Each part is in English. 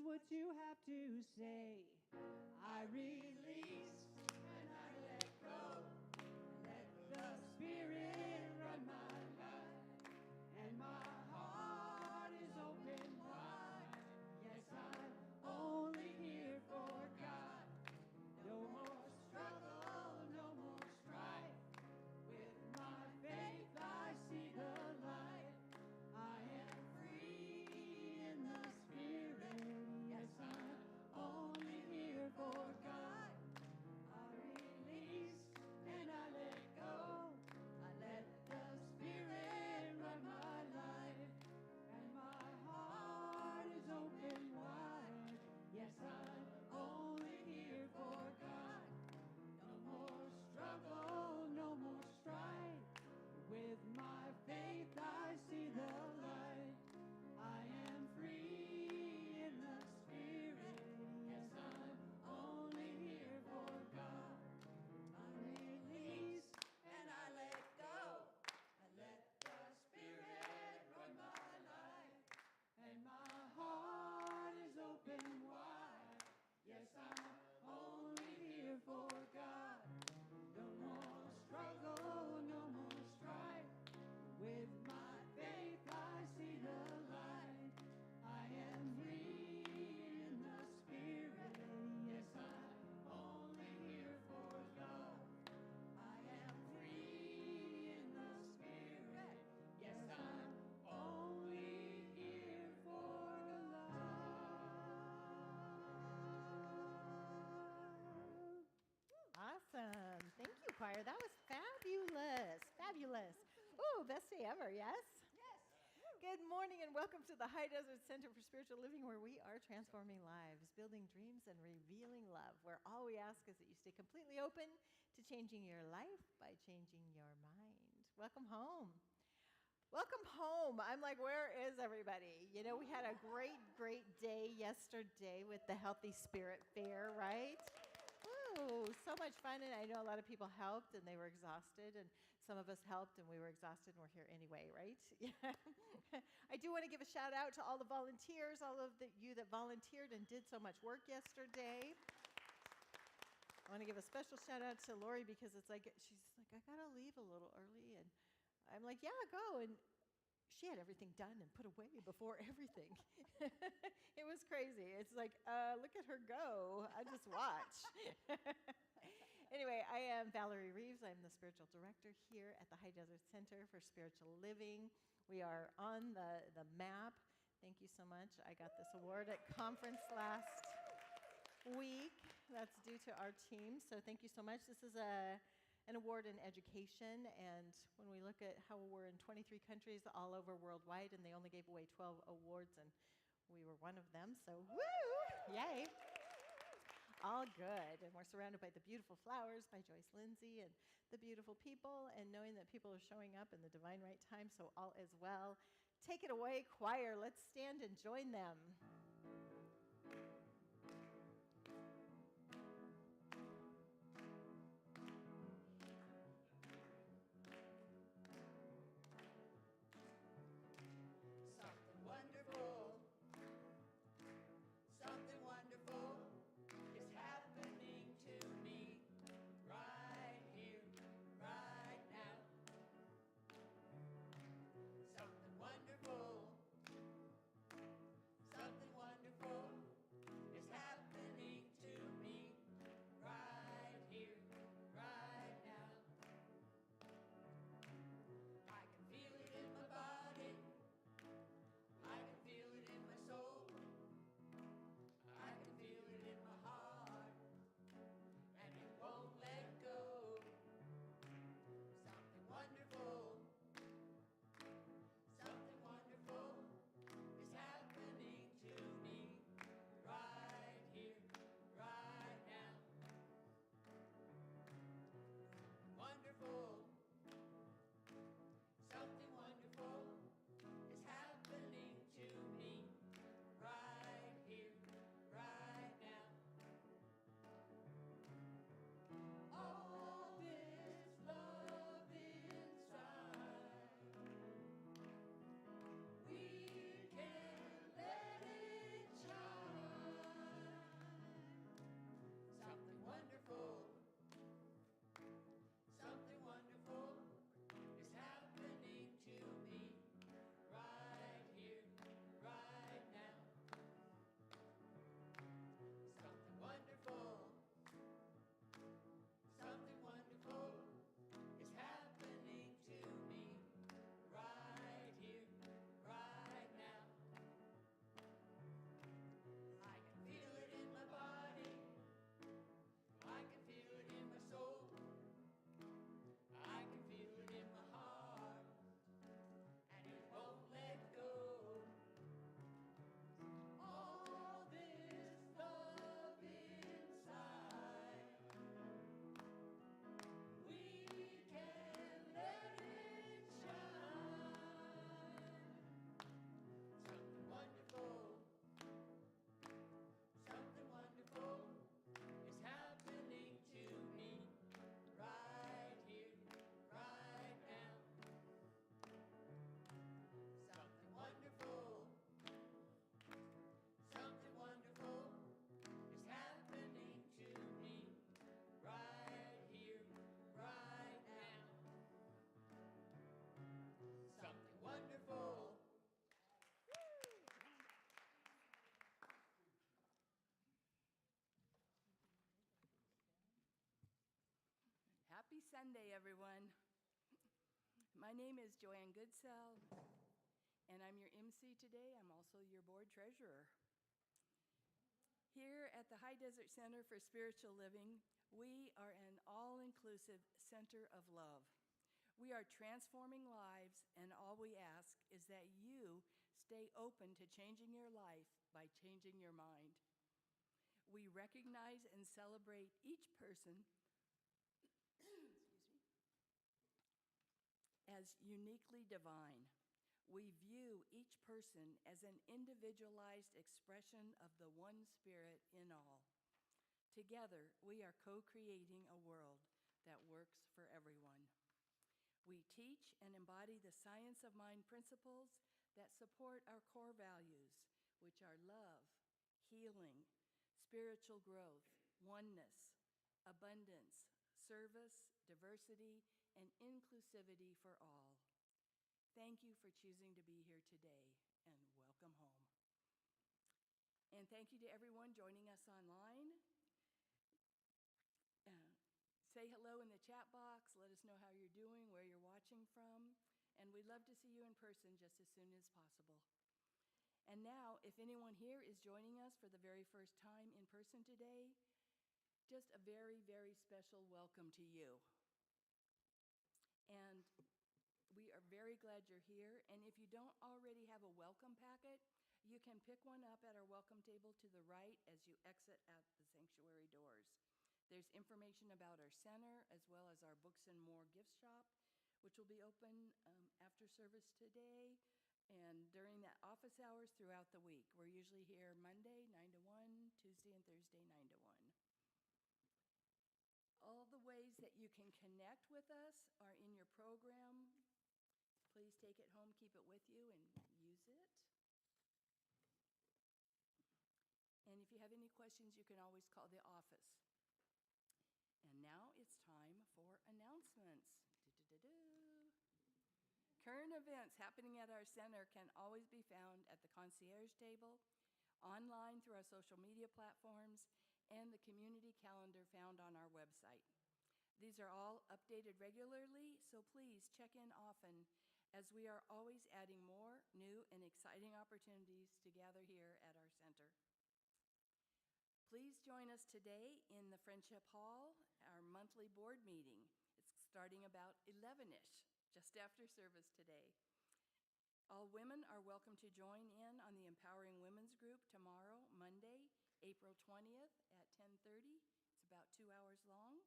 what you have to say. I release and I let go. Let the Spirit run my life, and my heart is open wide. Yes, I'm only here for God. No more struggle, no more strife. With my faith I see the light. I am free in the Spirit. Yes, I'm only here for God. I release and I let go. I let the Spirit run my life, and my heart is open wide. Yes, I'm only here for God. No more struggle, no more strife. With my faith I see the light. I am free in the Spirit. Yes, I'm only here for God. I release and I let go. I let the Spirit run my life, and my heart is open wide. Yes, I'm only here for God. No more struggle, no more strife. With my faith I see the light. I am free in the Spirit. Yes, I'm only here for God. I am free in the Spirit. Yes, I'm only here for God. Awesome. Thank you, choir. That was fabulous. Fabulous. Ooh, best day ever, yes? Yes. Good morning and welcome to the High Desert Center for Spiritual Living, where we are transforming lives, building dreams, and revealing love, where all we ask is that you stay completely open to changing your life by changing your mind. Welcome home. Welcome home. I'm like, where is everybody? You know, we had a great day yesterday with the Healthy Spirit Fair, right? Ooh, so much fun, and I know a lot of people helped, and they were exhausted, and some of us helped, and we were exhausted, and we're here anyway, right? Yeah. I do want to give a shout out to all the volunteers, all of you that volunteered and did so much work yesterday. I want to give a special shout out to Lori, because it's like, she's like, I gotta leave a little early, and I'm like, yeah, go, and she had everything done and put away before everything. It was crazy. It's like, look at her go. I just watch. Anyway, I am Valerie Reeves. I'm the spiritual director here at the High Desert Center for Spiritual Living. We are on the map. Thank you so much. I got this award at conference last week. That's due to our team, so thank you so much. This is an award in education, and when we look at how we're in 23 countries all over worldwide, and they only gave away 12 awards, and we were one of them, so woo! Yay! All good, and we're surrounded by the beautiful flowers by Joyce Lindsay, and the beautiful people, and knowing that people are showing up in the divine right time, so all is well. Take it away, choir. Let's stand and join them. Something wonderful is happening to me right here, right now. Something wonderful Happy Sunday, everyone. My name is JpAnne Goodsell, and I'm your MC today. I'm also your board treasurer. Here at the High Desert Center for Spiritual Living, we are an all-inclusive center of love. We are transforming lives, and all we ask is that you stay open to changing your life by changing your mind. We recognize and celebrate each person as uniquely divine. We view each person as an individualized expression of the one spirit in all. Together, we are co-creating a world that works for everyone. We teach and embody the science of mind principles that support our core values, which are love, healing, spiritual growth, oneness, abundance, service, diversity, and inclusivity for all. Thank you for choosing to be here today, and welcome home. And thank you to everyone joining us online. Say hello in the chat box. Let us know how you're doing, where you're watching from, and we'd love to see you in person just as soon as possible. And now, if anyone here is joining us for the very first time in person today, just a very, very special welcome to you. And we are very glad you're here. And if you don't already have a welcome packet, you can pick one up at our welcome table to the right as you exit at the sanctuary doors. There's information about our center as well as our Books and More gift shop, which will be open after service today and during the office hours throughout the week. We're usually here Monday, 9 to 1, Tuesday and Thursday, 9 to 1. All the ways that you can connect with us are in your program. Please take it home, keep it with you, and use it. And if you have any questions, you can always call the office. And now it's time for announcements. Current events happening at our center can always be found at the concierge table, online through our social media platforms, and the community calendar found on our website. These are all updated regularly, so please check in often as we are always adding more new and exciting opportunities to gather here at our center. Please join us today in the Friendship Hall, our monthly board meeting. It's starting about 11-ish, just after service today. All women are welcome to join in on the Empowering Women's Group tomorrow, Monday, April 20th at 10:30. It's about 2 hours long.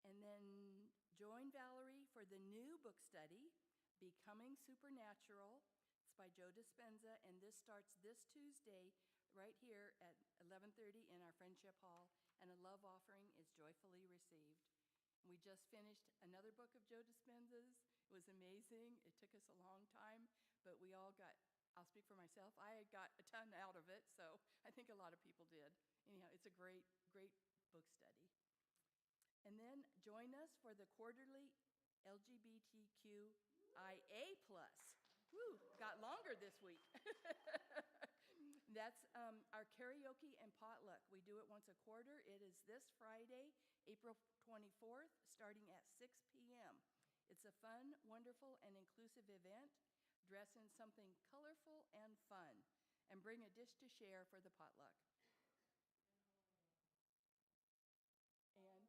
And then join Valerie for the new book study, Becoming Supernatural. It's by Joe Dispenza, and this starts this Tuesday right here at 11:30 in our Friendship Hall, and a love offering is joyfully received. We just finished another book of Joe Dispenza's. It was amazing. It took us a long time, but we all got, I'll speak for myself, I got a ton out of it, so I think a lot of people did. Anyhow, it's a great, great book study. And then join us for the quarterly LGBTQIA+. Woo, got longer this week. That's our karaoke and potluck. We do it once a quarter. It is this Friday, April 24th, starting at 6 p.m. It's a fun, wonderful, and inclusive event. Dress in something colorful and fun, and bring a dish to share for the potluck. And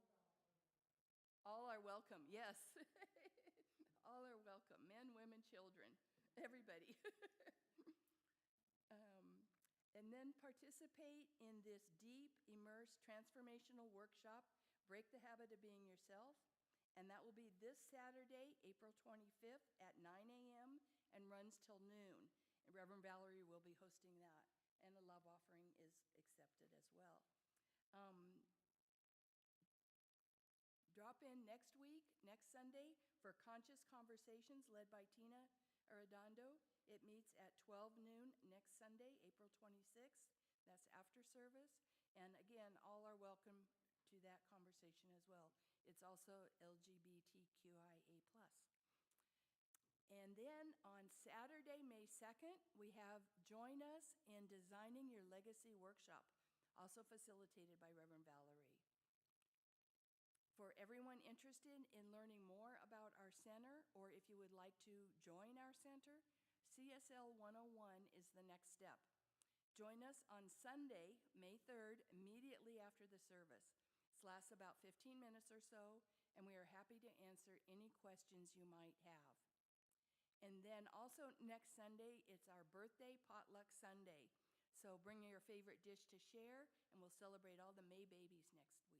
all are welcome, yes. All are welcome, men, women, children, everybody. And then participate in this deep, immersed, transformational workshop, Break the Habit of Being Yourself. And that will be this Saturday, April 25th at 9 a.m. and runs till noon. And Reverend Valerie will be hosting that. And a love offering is accepted as well. Drop in next week, next Sunday, for Conscious Conversations led by Tina Arredondo. It meets at 12 noon next Sunday, April 26th. That's after service. And again, all are welcome to that conversation as well. It's also LGBTQIA+. And then on Saturday, May 2nd, we have Join Us in Designing Your Legacy workshop, also facilitated by Reverend Valerie. For everyone interested in learning more about our center, or if you would like to join our center, CSL 101 is the next step. Join us on Sunday, May 3rd, immediately after the service. This lasts about 15 minutes or so, and we are happy to answer any questions you might have. And then also next Sunday, it's our birthday potluck Sunday. So bring your favorite dish to share, and we'll celebrate all the May babies next week.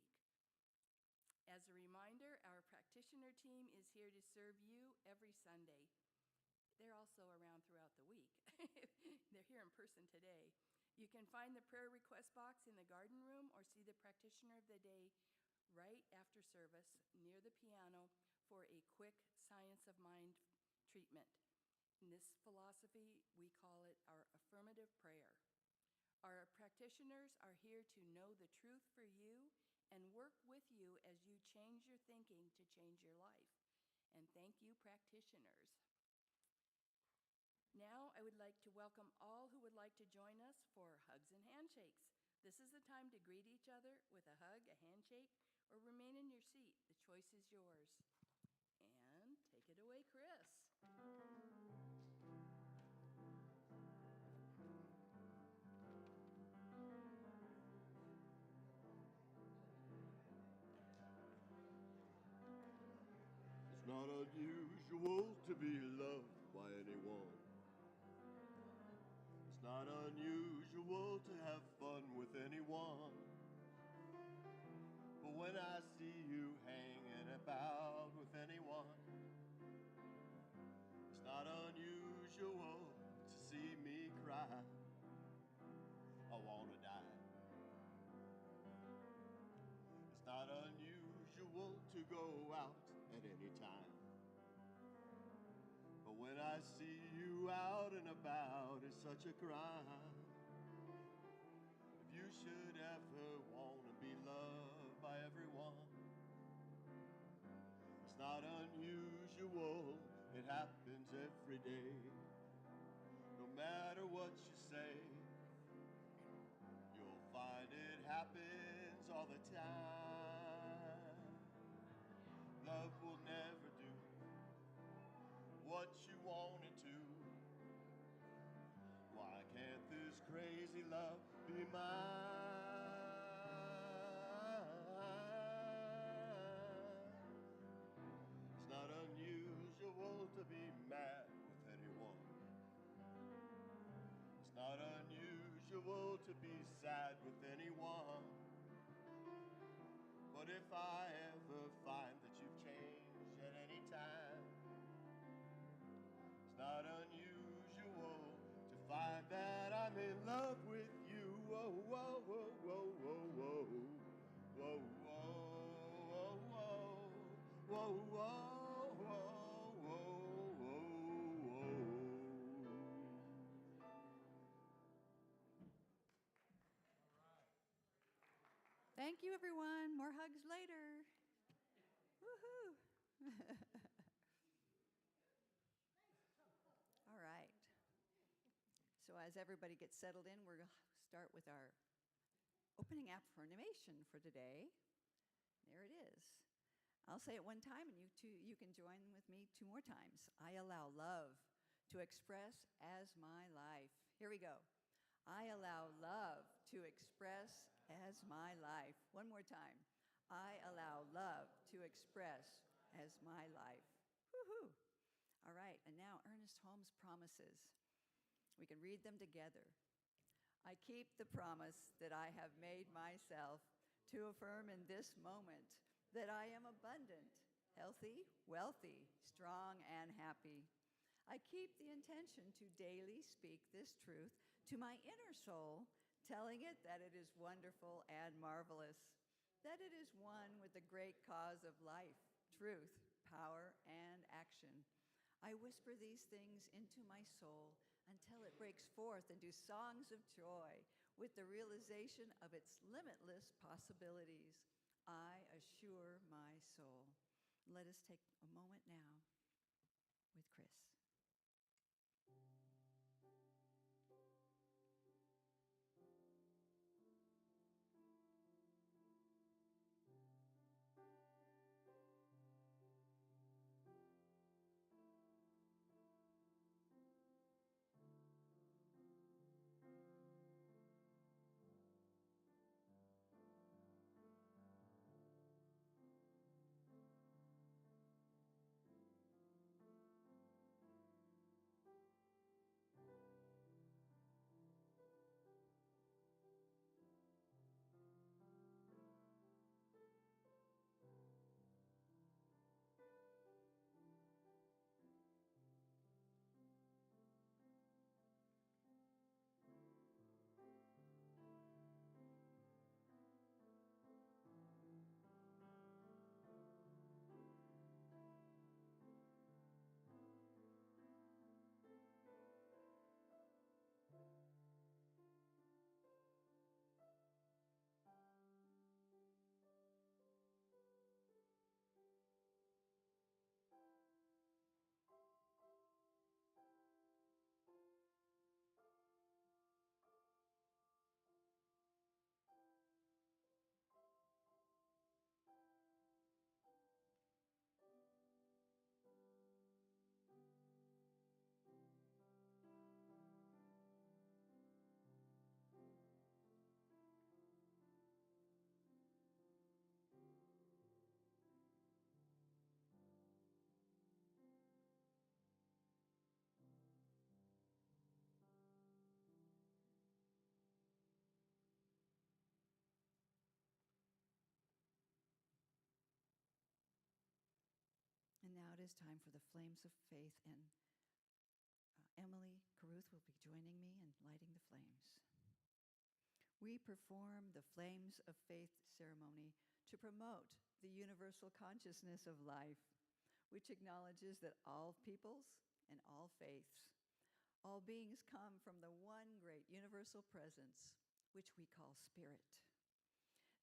As a reminder, our practitioner team is here to serve you every Sunday. They're also around throughout the week. They're here in person today. You can find the prayer request box in the garden room or see the practitioner of the day right after service near the piano for a quick science of mind treatment. In this philosophy, we call it our affirmative prayer. Our practitioners are here to know the truth for you and work with you as you change your thinking to change your life. And thank you, practitioners. Now, I would like to welcome all who would like to join us for hugs and handshakes. This is the time to greet each other with a hug, a handshake, or remain in your seat. The choice is yours. And take it away, Chris. It's not unusual to be loved by anyone. It's not unusual to have fun with anyone. But when I see you hanging about with anyone, it's not unusual to see me cry. I wanna die. It's not unusual to go out at any time. But when I see you out and about, it's such a crime. If you should ever want to be loved by everyone, it's not unusual, it happens every day. No matter what you say, you'll find it happens all the time. Love will never do what you want it to. Why can't this crazy love be mine? It's not unusual to be mad with anyone. It's not unusual to be sad with anyone. But if I ever find that you've changed at any time, it's not unusual to find that I'm in love with you. Whoa, whoa, whoa, whoa, whoa, whoa. Whoa, whoa, whoa, whoa. Whoa, whoa, whoa, whoa, whoa, whoa. Thank you, everyone. More hugs later. Woohoo! All right. So as everybody gets settled in, we're going to start with our opening affirmation for today. There it is. I'll say it one time, and you can join with me 2 more times. I allow love to express as my life. Here we go. I allow love to express as my life. One more time. I allow love to express as my life. Woohoo! All right, and now Ernest Holmes' promises. We can read them together. I keep the promise that I have made myself to affirm in this moment that I am abundant, healthy, wealthy, strong, and happy. I keep the intention to daily speak this truth to my inner soul, telling it that it is wonderful and marvelous, that it is one with the great cause of life, truth, power, and action. I whisper these things into my soul until it breaks forth into songs of joy with the realization of its limitless possibilities. I assure my soul. Let us take a moment now with Chris. it is time for the flames of faith, and Emily Caruth will be joining me in lighting the flames. We perform the Flames of Faith ceremony to promote the universal consciousness of life, which acknowledges that all peoples and all faiths, all beings come from the one great universal presence, which we call spirit.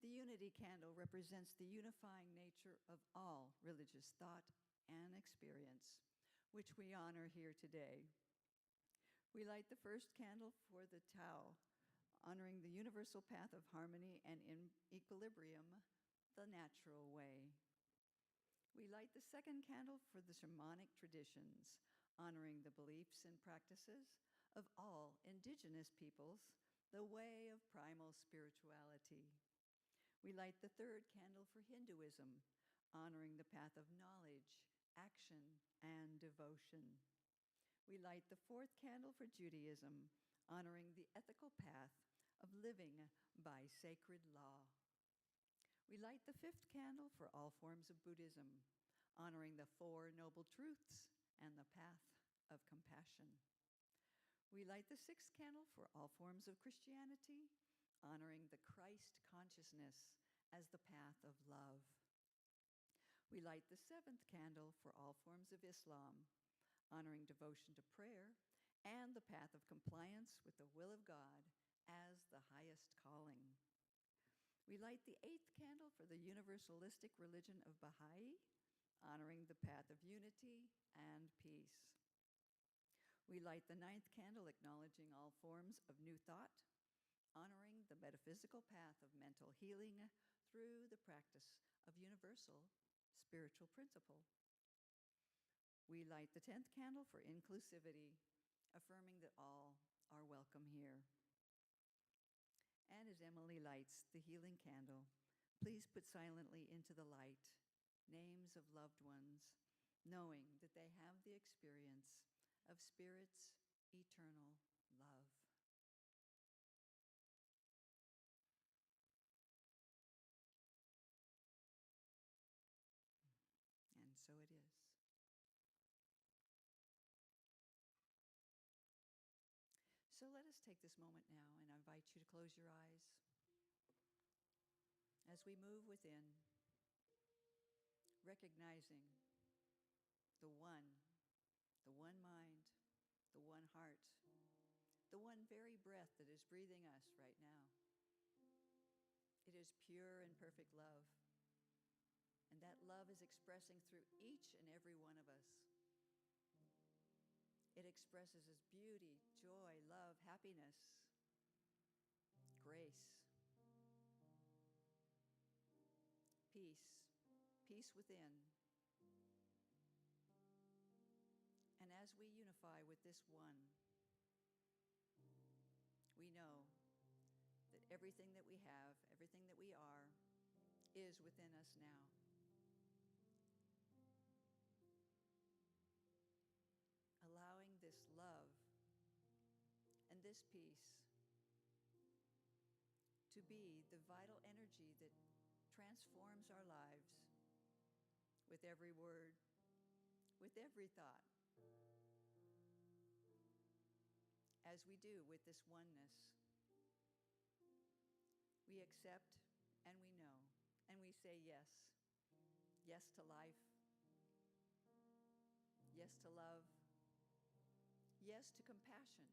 The unity candle represents the unifying nature of all religious thought and experience, which we honor here today. We light the first candle for the Tao, honoring the universal path of harmony and in equilibrium, the natural way. We light the second candle for the shamanic traditions, honoring the beliefs and practices of all indigenous peoples, the way of primal spirituality. We light the third candle for Hinduism, honoring the path of knowledge, action, and devotion. We light the fourth candle for Judaism, honoring the ethical path of living by sacred law. We light the fifth candle for all forms of Buddhism, honoring the Four Noble Truths and the path of compassion. We light the sixth candle for all forms of Christianity, honoring the Christ consciousness as the path of love. We light the seventh candle for all forms of Islam, honoring devotion to prayer and the path of compliance with the will of God as the highest calling. We light the eighth candle for the universalistic religion of Baha'i, honoring the path of unity and peace. We light the ninth candle acknowledging all forms of new thought, honoring the metaphysical path of mental healing through the practice of universal spiritual principle. We light the 10th candle for inclusivity, affirming that all are welcome here. And as Emily lights the healing candle, please put silently into the light names of loved ones, knowing that they have the experience of Spirit's eternal love. And so it is. So let us take this moment now, and I invite you to close your eyes as we move within, recognizing the one mind, the one heart, the one very breath that is breathing us right now. It is pure and perfect love, and that love is expressing through each and every one of us. It expresses as beauty, joy, love, happiness, grace, peace within. And as we unify with this one, we know that everything that we have, everything that we are, is within us now. Allowing this love and this peace to be the vital energy that transforms our lives with every word, with every thought. As we do with this oneness, we accept and we know, and we say yes. Yes to life. Yes to love. Yes to compassion.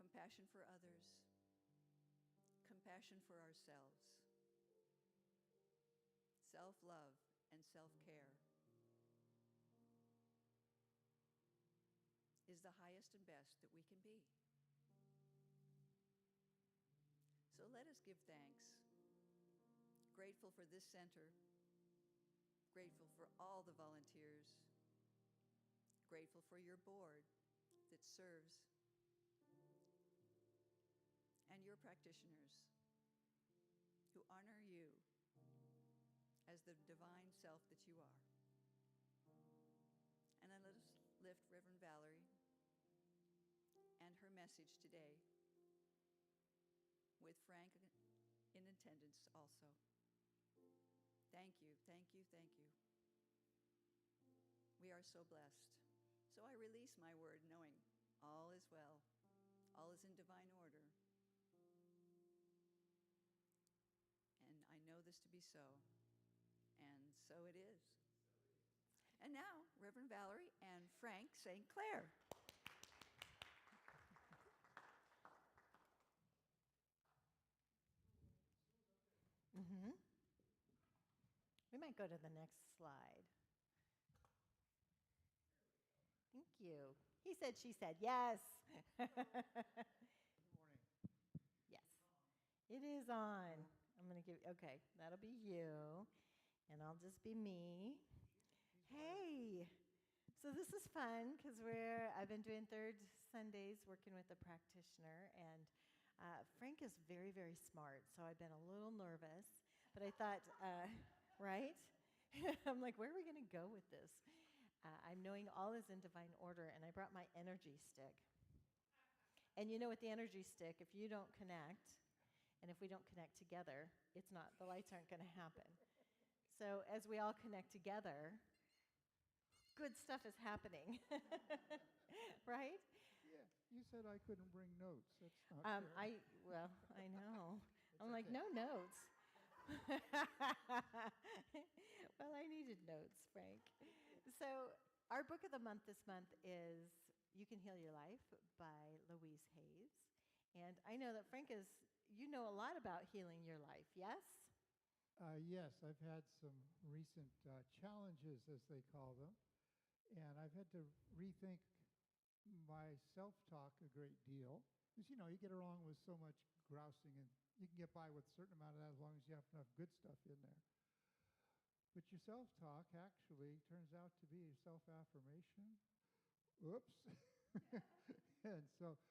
Compassion for others. Compassion for ourselves. Self-love and self-care is the highest and best that we can be. So let us give thanks. Grateful for this center. Grateful for all the volunteers. Grateful for your board that serves, and your practitioners who honor you as the divine self that you are. And then let us lift Reverend Valerie and her message today, with Frank in attendance also. Thank you, thank you, thank you. We are so blessed. So I release my word knowing all is well, all is in divine order. And I know this to be so. And so it is. And now, Reverend Valerie and Frank StClair. We might go to the next slide. Thank you. He said, she said, yes. Good morning. Yes, it is on. I'm going to give, okay, that'll be you, and I'll just be me. Hey, so this is fun because I've been doing third Sundays working with a practitioner, and Frank is very, very smart, so I've been a little nervous, but I thought, right? I'm like, where are we going to go with this? I'm knowing all is in divine order, and I brought my energy stick. And you know, with the energy stick, if you don't connect, and if we don't connect together, the lights aren't going to happen. So as we all connect together, good stuff is happening, right? Yeah, you said I couldn't bring notes. That's not fair. I know. I'm It's like, okay. no notes. Well, I needed notes, Frank. So our book of the month this month is You Can Heal Your Life by Louise Hayes. And I know that Frank you know a lot about healing your life, yes? Yes, I've had some recent challenges, as they call them, and I've had to rethink my self-talk a great deal. Because, you get along with so much grousing, and you can get by with a certain amount of that as long as you have enough good stuff in there. But your self-talk actually turns out to be self-affirmation. Oops. And so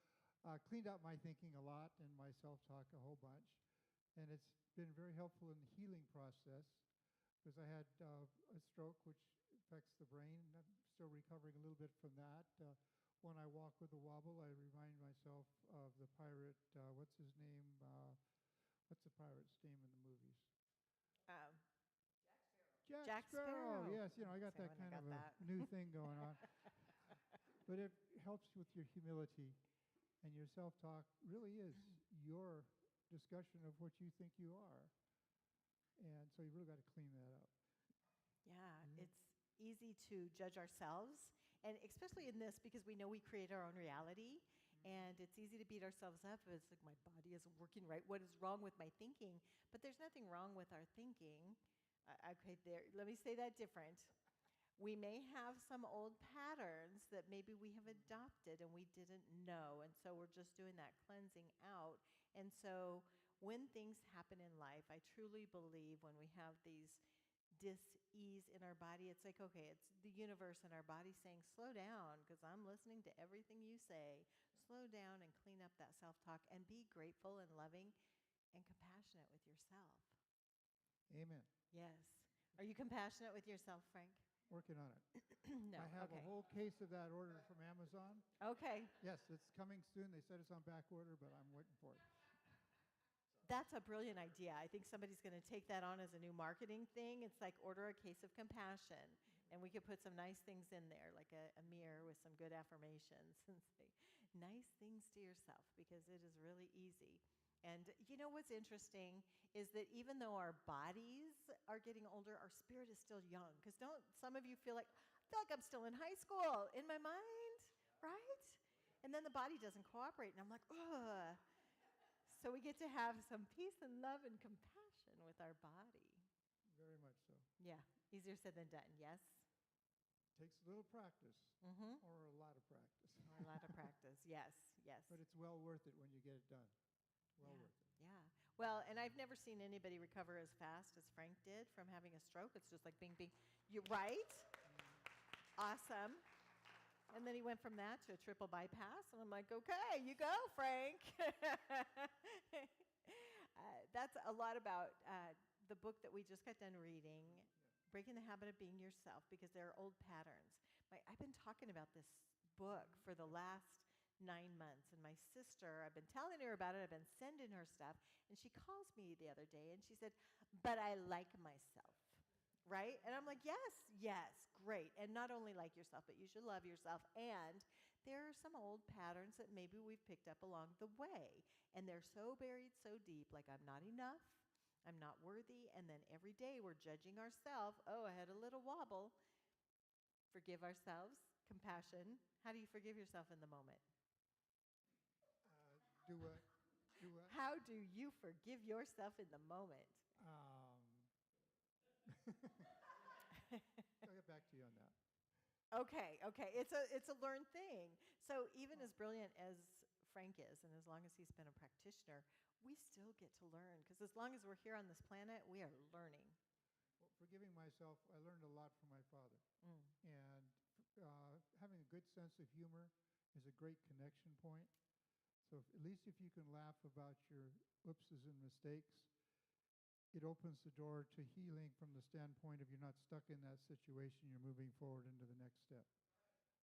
cleaned up my thinking a lot and my self-talk a whole bunch. And it's been very helpful in the healing process because I had a stroke, which affects the brain. And I'm still recovering a little bit from that. When I walk with a wobble, I remind myself of the pirate, what's his name? What's the pirate's name in the movies? Jack Sparrow. Yes, I got that kind of a new thing going on. But it helps with your humility, and your self-talk really is your discussion of what you think you are. And so you really got to clean that up. Yeah, it's easy to judge ourselves, and especially in this because we know we create our own reality, and it's easy to beat ourselves up. It's like, my body isn't working right. What is wrong with my thinking? But there's nothing wrong with our thinking. Okay, let me say that different. We may have some old patterns that maybe we have adopted and we didn't know, and so we're just doing that cleansing out. And so when things happen in life, I truly believe when we have these dis-ease in our body, it's like, okay, it's the universe and our body saying, slow down, because I'm listening to everything you say. Slow down and clean up that self-talk and be grateful and loving and compassionate with yourself. Amen. Yes. Are you compassionate with yourself, Frank? Working on it. No. I have a whole case of that ordered from Amazon. Okay. Yes, it's coming soon. They said it's on back order, but I'm waiting for it. That's a brilliant idea. I think somebody's going to take that on as a new marketing thing. It's like, order a case of compassion. And we could put some nice things in there, like a mirror with some good affirmations, and say nice things to yourself, because it is really easy. And you know what's interesting is that even though our bodies are getting older, our spirit is still young. Because don't some of you feel like I'm still in high school in my mind, right? And then the body doesn't cooperate, and I'm like, ugh. So we get to have some peace and love and compassion with our body. Very much so. Yeah, easier said than done, yes? Takes a little practice, or a lot of practice. Or a lot of practice, yes, yes. But it's well worth it when you get it done. Well worth it. Yeah. Well, and I've never seen anybody recover as fast as Frank did from having a stroke. It's just like being, you're right? Awesome. And then he went from that to a triple bypass, and I'm like, okay, you go, Frank. That's a lot about the book that we just got done reading, Breaking the Habit of Being Yourself, because there are old patterns. I've been talking about this book for the last 9 months, and my sister, I've been telling her about it, I've been sending her stuff, and she calls me the other day, and she said, but I like myself. right? And I'm like, yes, yes, great. And not only like yourself, but you should love yourself. And there are some old patterns that maybe we've picked up along the way. And they're so buried so deep, like I'm not enough, I'm not worthy. And then every day we're judging ourselves. Oh, I had a little wobble. Forgive ourselves, compassion. How do you forgive yourself in the moment? Do what? Do what? How do you forgive yourself in the moment? I'll get back to you on that. Okay. It's a learned thing. So even as brilliant as Frank is, and as long as he's been a practitioner, we still get to learn. Because as long as we're here on this planet, we are learning. Well, forgiving myself, I learned a lot from my father. And having a good sense of humor is a great connection point. So at least if you can laugh about your oopses and mistakes, it opens the door to healing from the standpoint of you're not stuck in that situation, you're moving forward into the next step.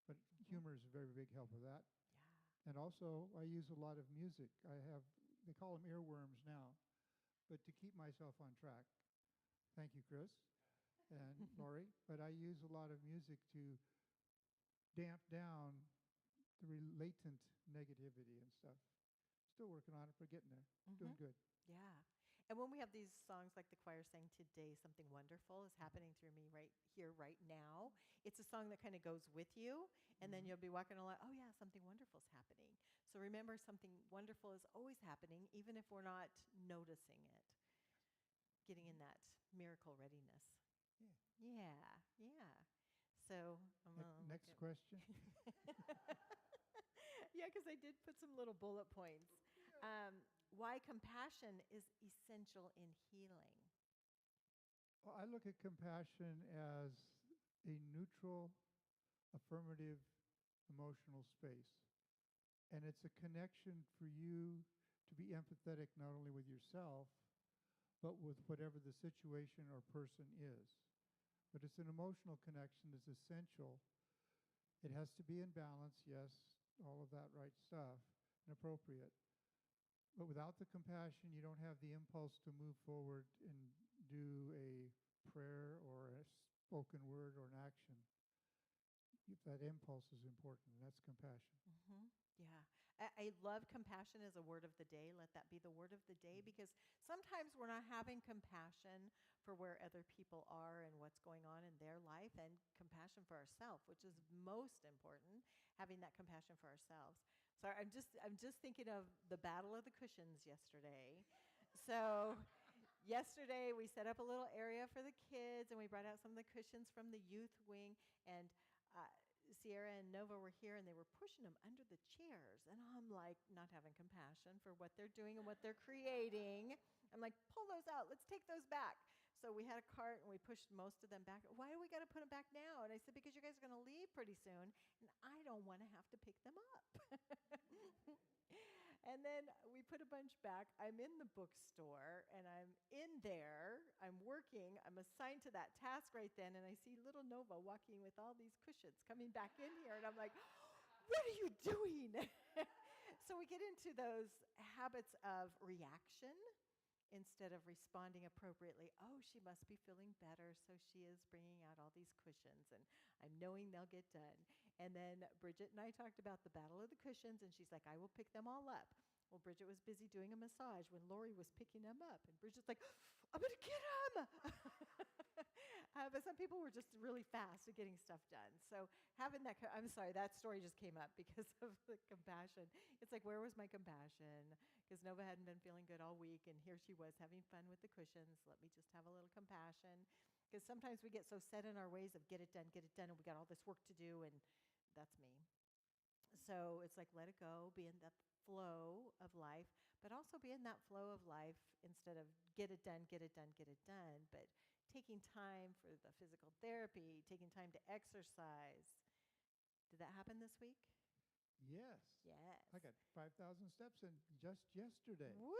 But humor is a very big help with that. Yeah. And also, I use a lot of music. They call them earworms now, but to keep myself on track. Thank you, Chris and Lori. But I use a lot of music to damp down the latent negativity and stuff. Still working on it, but getting there. Doing good. Yeah. And when we have these songs like the choir sang today, something wonderful is happening through me right here, right now. It's a song that kind of goes with you, and then you'll be walking along, oh yeah, something wonderful is happening. So remember, something wonderful is always happening, even if we're not noticing it. Getting in that miracle readiness. Yeah. So Next question. Yeah, because I did put some little bullet points. Why compassion is essential in healing. Well, I look at compassion as a neutral, affirmative, emotional space. And it's a connection for you to be empathetic not only with yourself, but with whatever the situation or person is. But it's an emotional connection that's essential. It has to be in balance, yes, all of that right stuff, and appropriate. But without the compassion, you don't have the impulse to move forward and do a prayer or a spoken word or an action. That impulse is important, and that's compassion. Yeah. I love compassion as a word of the day. Let that be the word of the day, because sometimes we're not having compassion for where other people are and what's going on in their life, and compassion for ourselves, which is most important, having that compassion for ourselves. So I'm just thinking of the Battle of the Cushions yesterday. So yesterday we set up a little area for the kids, and we brought out some of the cushions from the youth wing, and Sierra and Nova were here, and they were pushing them under the chairs. And I'm like, not having compassion for what they're doing and what they're creating. I'm like, pull those out. Let's take those back. So we had a cart, and we pushed most of them back. Why do we got to put them back now? And I said, because you guys are going to leave pretty soon, and I don't want to have to pick them up. And then we put a bunch back. I'm in the bookstore, and I'm in there. I'm working. I'm assigned to that task right then, and I see little Nova walking with all these cushions coming back in here, and I'm like, what are you doing? So we get into those habits of reaction instead of responding appropriately. Oh, she must be feeling better, so she is bringing out all these cushions, and I'm knowing they'll get done. And then Bridget and I talked about the Battle of the Cushions, and she's like, I will pick them all up. Well, Bridget was busy doing a massage when Lori was picking them up, and Bridget's like, I'm going to get them! But some people were just really fast at getting stuff done. So having that, I'm sorry, that story just came up because of the compassion. It's like, where was my compassion? Because Nova hadn't been feeling good all week, and here she was having fun with the cushions. Let me just have a little compassion. Because sometimes we get so set in our ways of get it done, and we got all this work to do, and that's me. So it's like, let it go, be in that flow of life, but also be in that flow of life instead of get it done, but taking time for the physical therapy, taking time to exercise. Did that happen this week? Yes. Yes. I got 5,000 steps in just yesterday. Woo!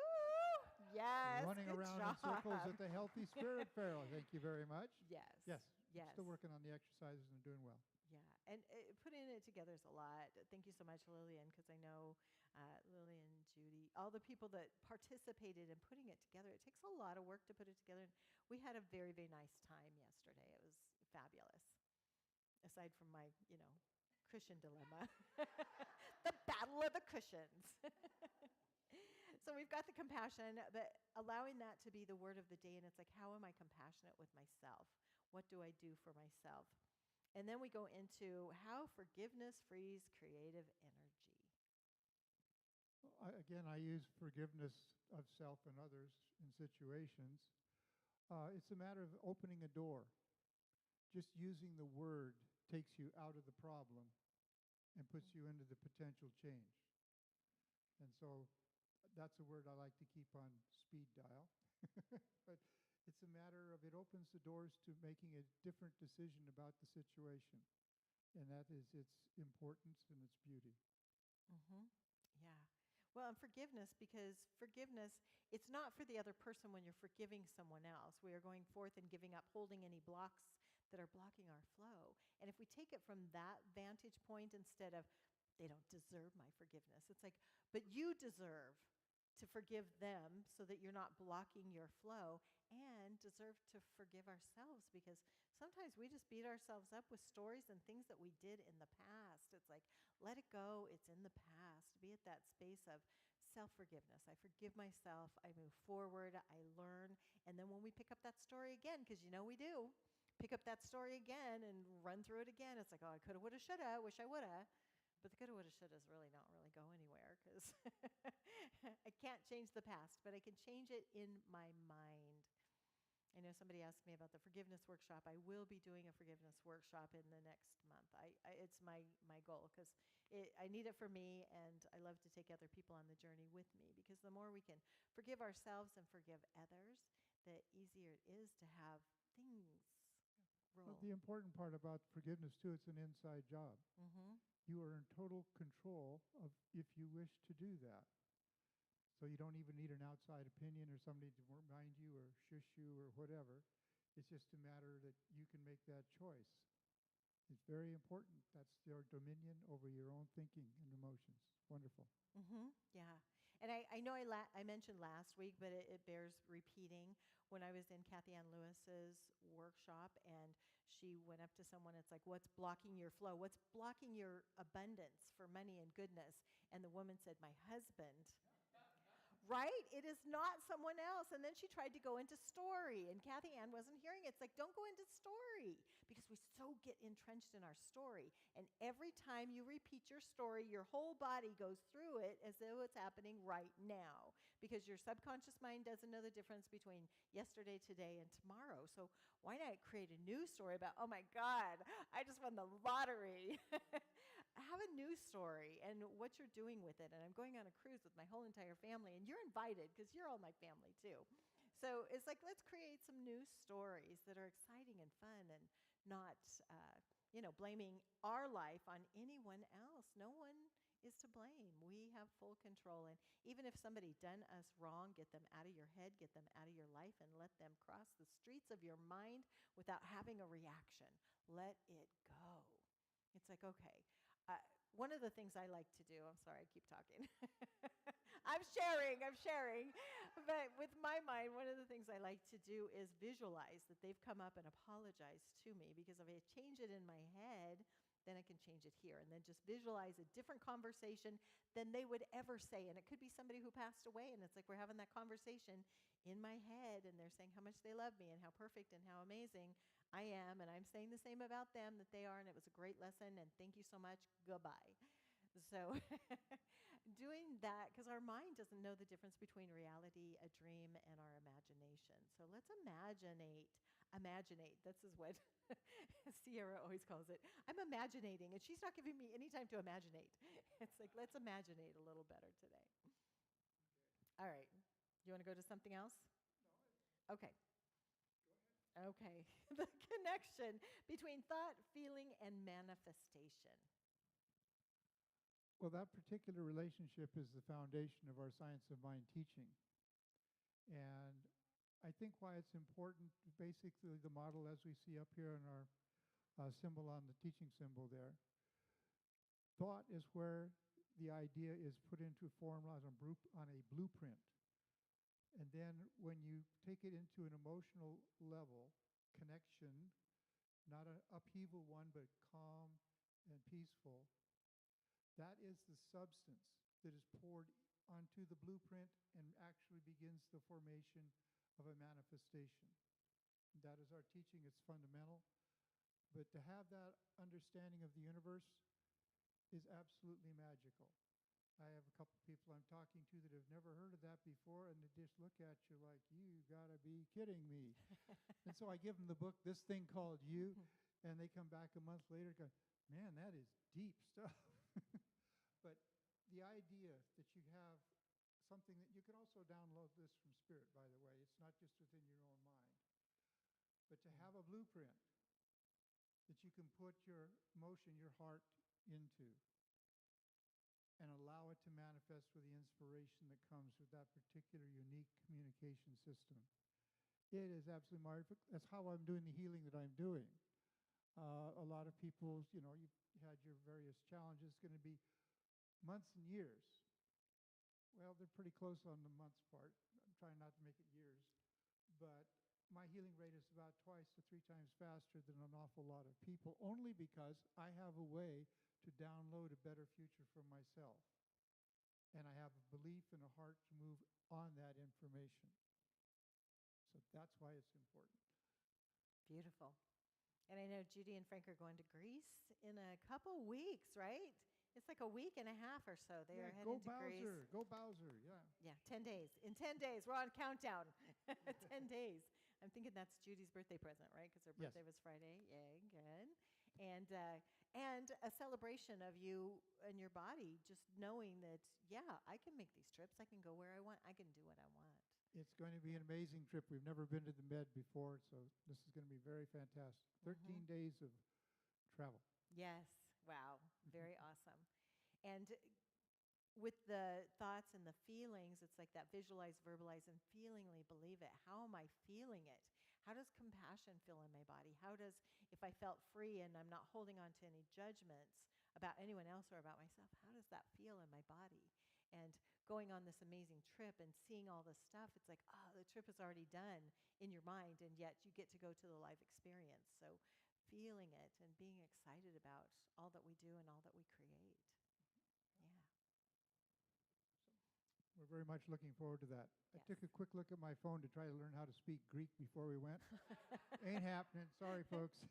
Yes. Running good around job. in circles at the Healthy Spirit Fair. Thank you very much. Yes. Yes. Yes. Still working on the exercises and doing well. Yeah, and putting it together is a lot. Thank you so much, Lillian, because I know Lillian, Judy, all the people that participated in putting it together. It takes a lot of work to put it together. And we had a very, very nice time yesterday. It was fabulous. Aside from my, cushion dilemma. The battle of the cushions. So we've got the compassion, but allowing that to be the word of the day. And it's like, how am I compassionate with myself? What do I do for myself? And then we go into how forgiveness frees creative energy. Again, I use forgiveness of self and others in situations. It's a matter of opening a door. Just using the word takes you out of the problem and puts you into the potential change. And so that's a word I like to keep on speed dial. But it's a matter of it opens the doors to making a different decision about the situation. And that is its importance and its beauty. Mm-hmm. Yeah. Well, and forgiveness, because forgiveness, it's not for the other person when you're forgiving someone else. We are going forth and giving up, holding any blocks that are blocking our flow. And if we take it from that vantage point instead of, they don't deserve my forgiveness, it's like, but you deserve to forgive them so that you're not blocking your flow, and deserve to forgive ourselves, because sometimes we just beat ourselves up with stories and things that we did in the past. It's like, let it go. It's in the past. Be at that space of self-forgiveness. I forgive myself. I move forward. I learn. And then when we pick up that story again, because we do, pick up that story again and run through it again. It's like, oh, I coulda, woulda, shoulda, wish I woulda. But the coulda, woulda, shoulda is really not really go anywhere, because I can't change the past, but I can change it in my mind. I know somebody asked me about the forgiveness workshop. I will be doing a forgiveness workshop in the next month. It's my goal, because I need it for me, and I love to take other people on the journey with me, because the more we can forgive ourselves and forgive others, the easier it is to have things roll. But the important part about forgiveness, too, it's an inside job. Mm-hmm. You are in total control of if you wish to do that. So you don't even need an outside opinion or somebody to remind you or shush you or whatever. It's just a matter that you can make that choice. It's very important. That's your dominion over your own thinking and emotions. Wonderful. Mm-hmm. Yeah. And I know I mentioned last week, but it bears repeating. When I was in Kathy Ann Lewis's workshop, and she went up to someone, it's like, what's blocking your flow? What's blocking your abundance for money and goodness? And the woman said, my husband. Right? It is not someone else. And then she tried to go into story, and Kathy Ann wasn't hearing it. It's like, don't go into story, because we so get entrenched in our story. And every time you repeat your story, your whole body goes through it as though it's happening right now, because your subconscious mind doesn't know the difference between yesterday, today, and tomorrow. So why not create a new story about, oh my God, I just won the lottery. Have a new story and what you're doing with it. And I'm going on a cruise with my whole entire family, and you're invited, because you're all my family too. So it's like, let's create some new stories that are exciting and fun, and not, blaming our life on anyone else. No one is to blame. We have full control. And even if somebody done us wrong, get them out of your head, get them out of your life, and let them cross the streets of your mind without having a reaction. Let it go. It's like, okay. One of the things I like to do, I'm sorry, I keep talking. I'm sharing. But with my mind, one of the things I like to do is visualize that they've come up and apologized to me, because if I change it in my head, then I can change it here. And then just visualize a different conversation than they would ever say. And it could be somebody who passed away, and it's like we're having that conversation in my head, and they're saying how much they love me and how perfect and how amazing I am, and I'm saying the same about them that they are, and it was a great lesson, and thank you so much, goodbye. So doing that, because our mind doesn't know the difference between reality, a dream, and our imagination. So let's imaginate. This is what Sierra always calls it. I'm imaginating, and she's not giving me any time to imaginate. It's like, let's imaginate a little better today. All right. You want to go to something else? No. Okay. Okay. The connection between thought, feeling, and manifestation. Well, that particular relationship is the foundation of our science of mind teaching. And I think why it's important, basically the model as we see up here in our symbol on the teaching symbol there, thought is where the idea is put into formula on a blueprint. And then when you take it into an emotional level, connection, not an upheaval one, but calm and peaceful, that is the substance that is poured onto the blueprint and actually begins the formation of a manifestation. That is our teaching. It's fundamental. But to have that understanding of the universe is absolutely magical. I have a couple people I'm talking to that have never heard of that before, and they just look at you like, you gotta be kidding me. And so I give them the book, This Thing Called You, and they come back a month later and go, man, that is deep stuff. But the idea that you have something that you can also download this from Spirit, by the way. It's not just within your own mind. But to have a blueprint that you can put your emotion, your heart into, and allow it to manifest with the inspiration that comes with that particular unique communication system. It is absolutely marvelous. That's how I'm doing the healing that I'm doing. A lot of people, you had your various challenges. It's going to be months and years. Well, they're pretty close on the months part. I'm trying not to make it years. But my healing rate is about 2 to 3 times faster than an awful lot of people, only because I have a way to download a better future for myself. And I have a belief and a heart to move on that information. So that's why it's important. Beautiful. And I know Judy and Frank are going to Greece in a couple weeks, right? It's like a week and a half or so. They are heading to Greece. Go Bowser, yeah. Yeah, 10 days. In 10 days, we're on countdown. 10 days. I'm thinking that's Judy's birthday present, right? Because her birthday was Friday. Yay, good. And a celebration of you and your body, just knowing that, yeah, I can make these trips. I can go where I want. I can do what I want. It's going to be an amazing trip. We've never been to the Med before, so this is going to be very fantastic. 13 days of travel. Yes. Wow. Very awesome. And with the thoughts and the feelings, it's like that visualize, verbalize, and feelingly believe it. How am I feeling it? How does compassion feel in my body? How does, if I felt free and I'm not holding on to any judgments about anyone else or about myself, how does that feel in my body? And going on this amazing trip and seeing all this stuff, it's like, oh, the trip is already done in your mind, and yet you get to go to the live experience. So feeling it and being excited about all that we do and all that we create. Yeah. We're very much looking forward to that. Yes. I took a quick look at my phone to try to learn how to speak Greek before we went. Ain't happening. Sorry, folks.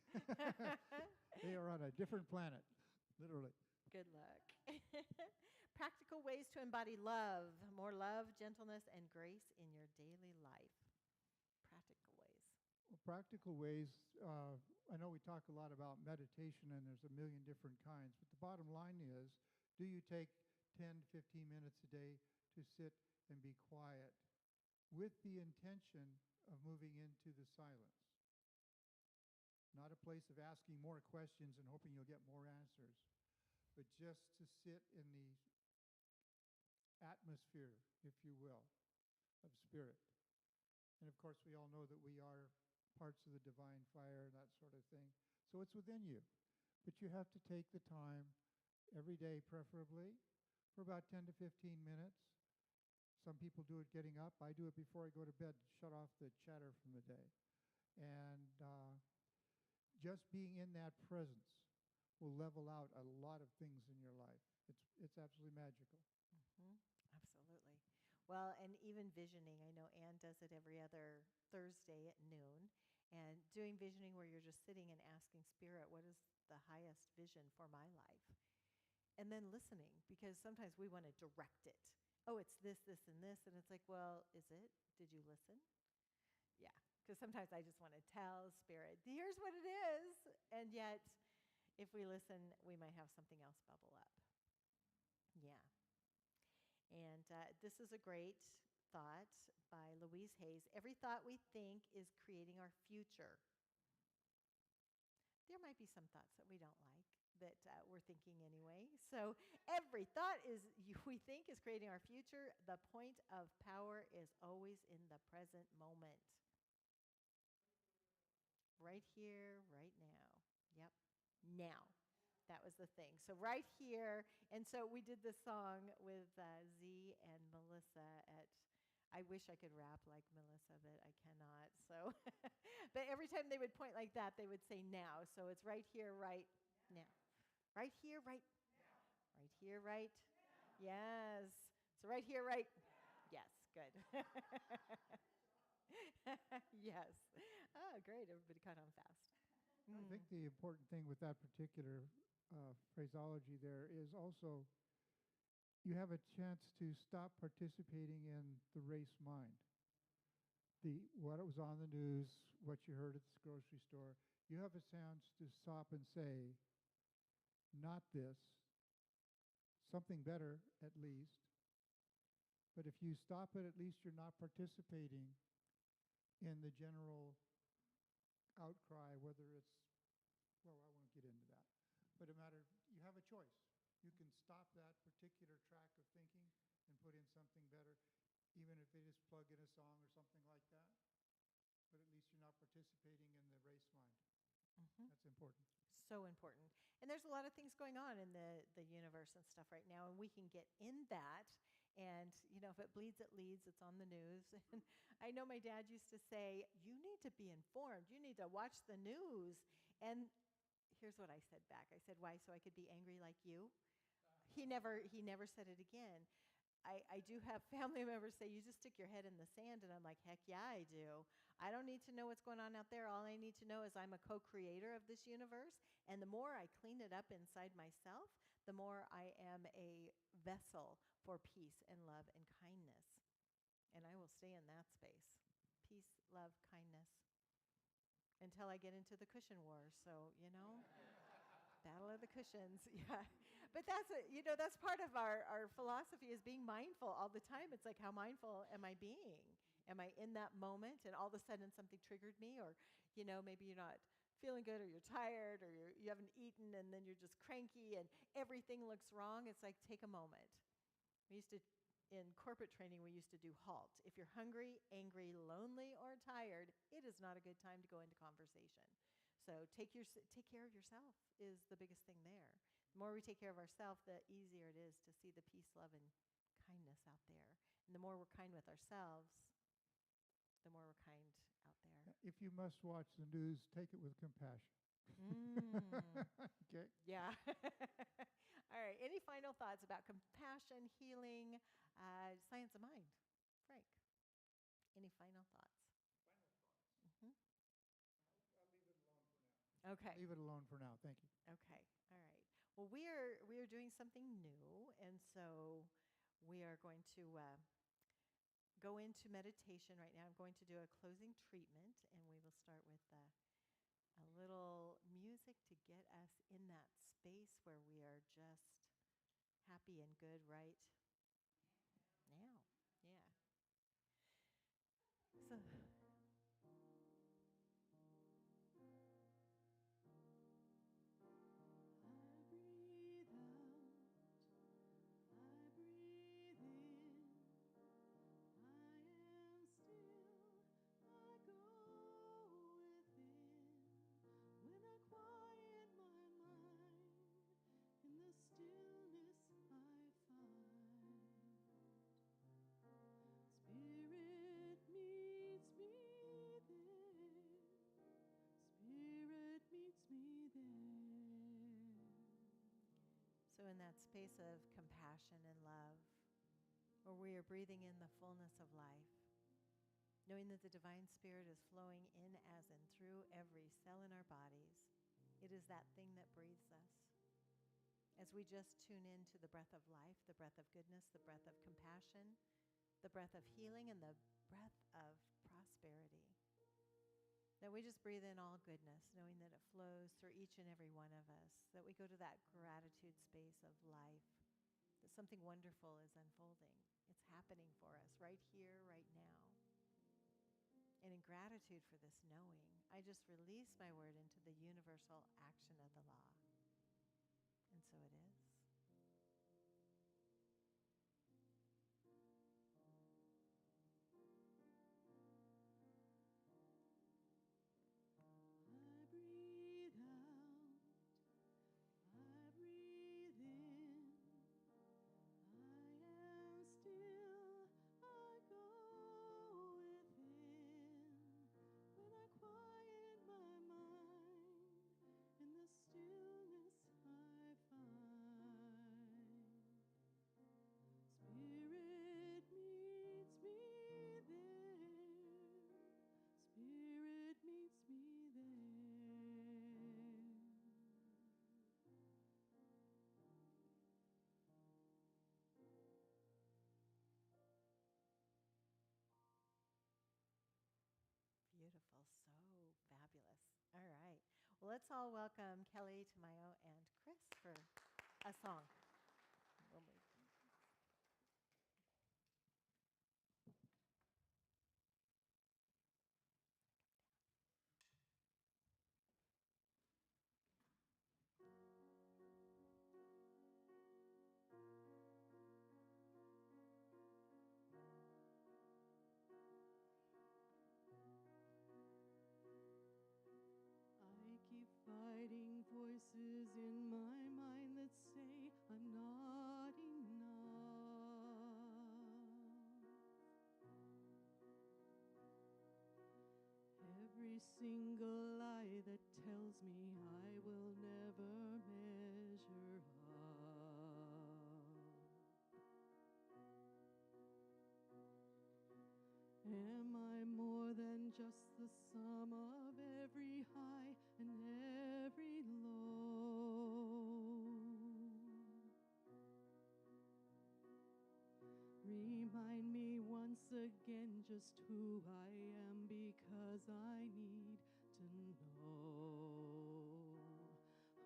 They are on a different planet, literally. Good luck. Practical ways to embody love, more love, gentleness, and grace in your daily life. Practical ways. Well, practical ways, I know we talk a lot about meditation, and there's a million different kinds, but the bottom line is, do you take 10 to 15 minutes a day to sit and be quiet with the intention of moving into the silence? Not a place of asking more questions and hoping you'll get more answers, but just to sit in the atmosphere, if you will, of spirit. And of course, we all know that we are parts of the divine fire and that sort of thing. So it's within you. But you have to take the time every day, preferably, for about 10 to 15 minutes. Some people do it getting up. I do it before I go to bed to shut off the chatter from the day. And just being in that presence will level out a lot of things in your life. It's absolutely magical. Absolutely. Well, and even visioning. I know Anne does it every other Thursday at noon. And doing visioning where you're just sitting and asking Spirit, what is the highest vision for my life? And then listening, because sometimes we want to direct it. Oh, it's this, this, and this. And it's like, well, is it? Did you listen? Yeah. Because sometimes I just want to tell Spirit, here's what it is. And yet, if we listen, we might have something else bubble up. Yeah. And this is a great thought by Louise Hayes. Every thought we think is creating our future. There might be some thoughts that we don't like that we're thinking anyway. So every thought we think is creating our future. The point of power is always in the present moment. Right here, right now. Yep. Now. That was the thing. So right here, and so we did this song with Z and Melissa at, I wish I could rap like Melissa, but I cannot. So, but every time they would point like that, they would say now. So it's right here, right now. Right here, right. Right here, right. Yes. So right here, right. Yes, good. Yes. Oh, great. Everybody caught on fast. I think the important thing with that particular phraseology there is also you have a chance to stop participating in the race mind. What was on the news, what you heard at the grocery store, you have a chance to stop and say, not this, something better at least. But if you stop it, at least you're not participating in the general outcry, whether it's, well, I won't get into that. But you have a choice. You can stop that particular track of thinking and put in something better, even if it is plug in a song or something like that. But at least you're not participating in the race mind. That's important. So important. And there's a lot of things going on in the universe and stuff right now, and we can get in that. And, if it bleeds, it leads. It's on the news. And I know my dad used to say, you need to be informed. You need to watch the news. And here's what I said back. I said, why? So I could be angry like you? He never said it again. I do have family members say, you just stick your head in the sand. And I'm like, heck yeah, I do. I don't need to know what's going on out there. All I need to know is I'm a co-creator of this universe. And the more I clean it up inside myself, the more I am a vessel for peace and love and kindness. And I will stay in that space. Peace, love, kindness. Until I get into the cushion war. So, battle of the cushions. Yeah. But that's part of our philosophy is being mindful all the time. It's like, how mindful am I being? Am I in that moment? And all of a sudden something triggered me, or, maybe you're not feeling good, or you're tired, or you haven't eaten, and then you're just cranky and everything looks wrong. It's like, take a moment. In corporate training, we used to do HALT. If you're hungry, angry, lonely, or tired, it is not a good time to go into conversation. So take care of yourself is the biggest thing there. The more we take care of ourselves, the easier it is to see the peace, love, and kindness out there. And the more we're kind with ourselves, the more we're kind out there. If you must watch the news, take it with compassion. Okay. Yeah. All right. Any final thoughts about compassion, healing, science of mind? Frank, any final thoughts? Okay. Leave it alone for now. Thank you. Okay. All right. Well, we are doing something new, and so we are going to go into meditation right now. I'm going to do a closing treatment, and we will start with a little music to get us in that space where we are just happy and good right now. Yeah. So. So in that space of compassion and love, where we are breathing in the fullness of life, knowing that the divine spirit is flowing in as and through every cell in our bodies, it is that thing that breathes us. As we just tune into the breath of life, the breath of goodness, the breath of compassion, the breath of healing, and the breath of prosperity. That we just breathe in all goodness, knowing that it flows through each and every one of us. That we go to that gratitude space of life, that something wonderful is unfolding. It's happening for us right here, right now. And in gratitude for this knowing, I just release my word into the universal action of the law. And so it is. I breathe out. I Well, let's all welcome Kelly, Tamayo, and Chris for a song. We'll move. I keep fighting voices in my mind that say I'm not enough. Every single lie that tells me I will never measure up. Am I more than just the sum of every high and every low? Remind me once again just who I am, because I need to know.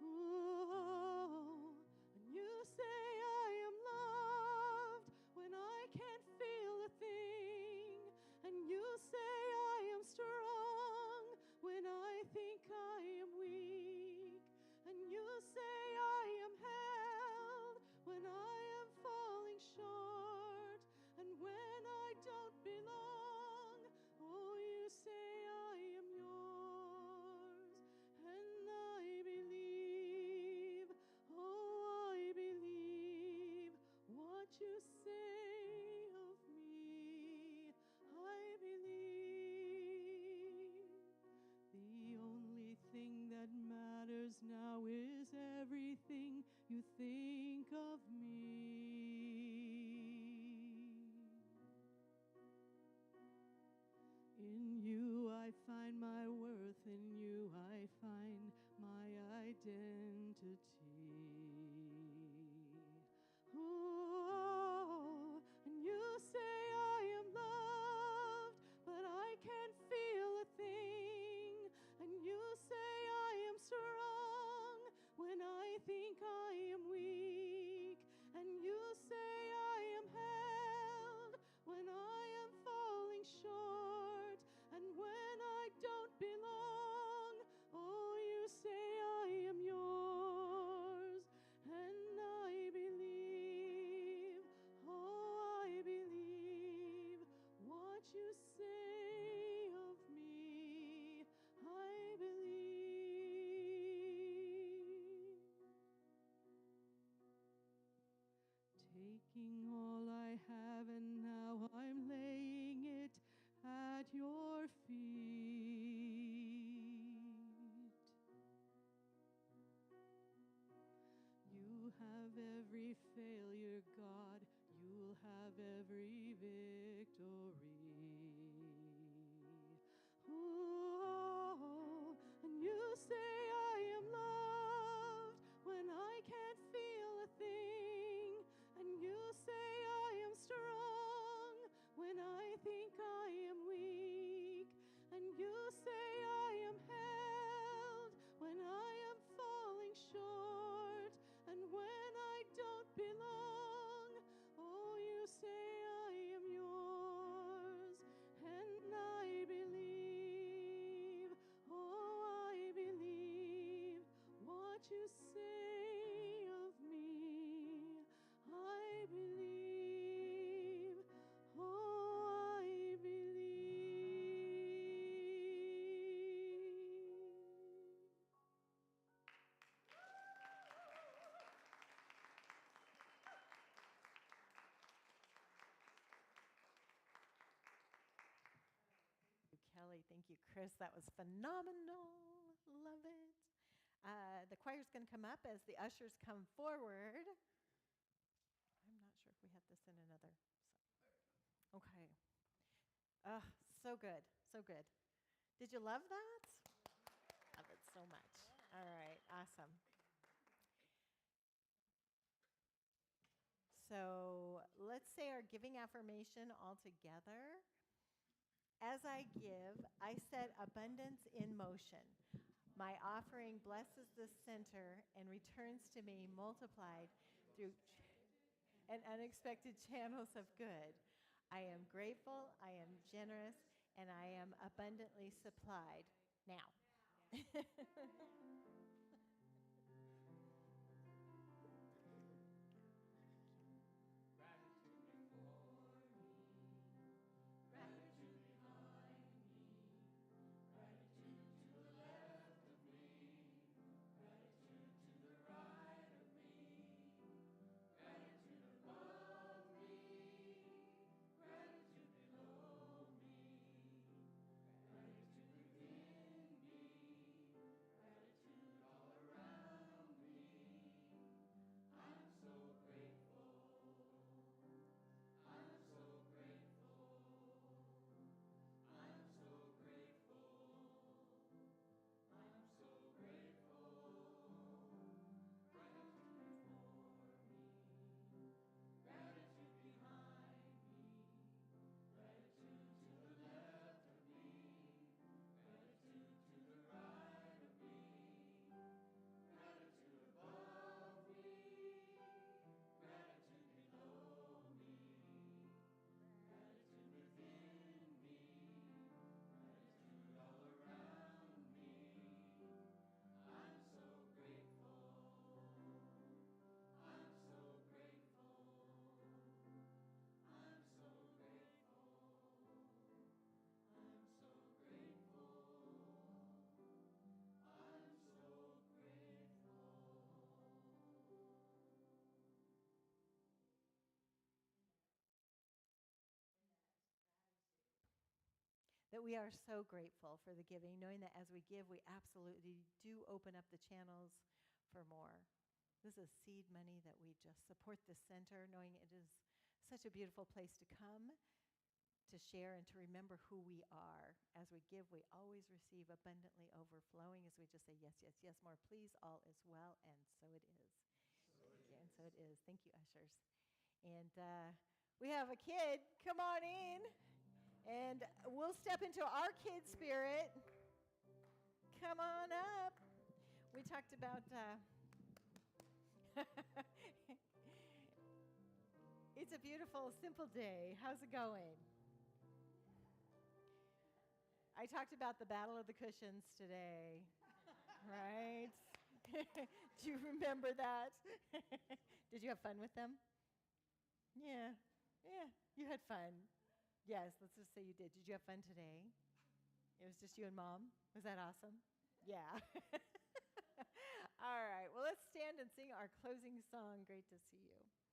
Oh, and you say I am loved when I can't feel a thing, and you say I am strong when I think I am weak, and you say I am held when I am falling short, and when I don't belong, oh, you say I am yours, and I believe, oh, I believe what you say of me. I believe the only thing that matters now is everything you think of me. In you I find my worth, in you I find my identity. Oh, and you say I am loved, but I can't feel a thing, and you say I am strong when I think I am weak, and you say I am held when I am falling short, and when I don't belong, oh, you say I am yours, and I believe, oh, I believe what you say of me. I believe. Taking all I have and now I'm laying it at your feet. You have every failure, God. You'll have every victory. Oh, and you say I am loved when I can't feel a thing, and you say I am strong when I think I am weak, and you say I am held when I am falling short, and when I don't belong, oh, you say I am yours, and I believe, oh, I believe what you say of me. I believe, oh, I believe. Thank you, Kelly. Thank you, Chris. That was phenomenal. Love it. The choir's going to come up as the ushers come forward. I'm not sure if we had this in another. Okay. So good. So good. Did you love that? Love it so much. All right. Awesome. So let's say our giving affirmation all together. As I give, I set abundance in motion. My offering blesses the center and returns to me multiplied through and unexpected channels of good. I am grateful, I am generous, and I am abundantly supplied. Now. That we are so grateful for the giving, knowing that as we give, we absolutely do open up the channels for more. This is seed money that we just support the center, knowing it is such a beautiful place to come, to share, and to remember who we are. As we give, we always receive abundantly overflowing as we just say, yes, yes, yes, more please, all is well, and so it is. And so it is. Thank you, ushers. And we have a kid. Come on in. And we'll step into our kid spirit. Come on up. We talked about it's a beautiful, simple day. How's it going? I talked about the battle of the cushions today, right? Do you remember that? Did you have fun with them? Yeah, you had fun. Yes, let's just say you did. Did you have fun today? It was just you and Mom? Was that awesome? Yeah. All right, well, let's stand and sing our closing song, Great to See You.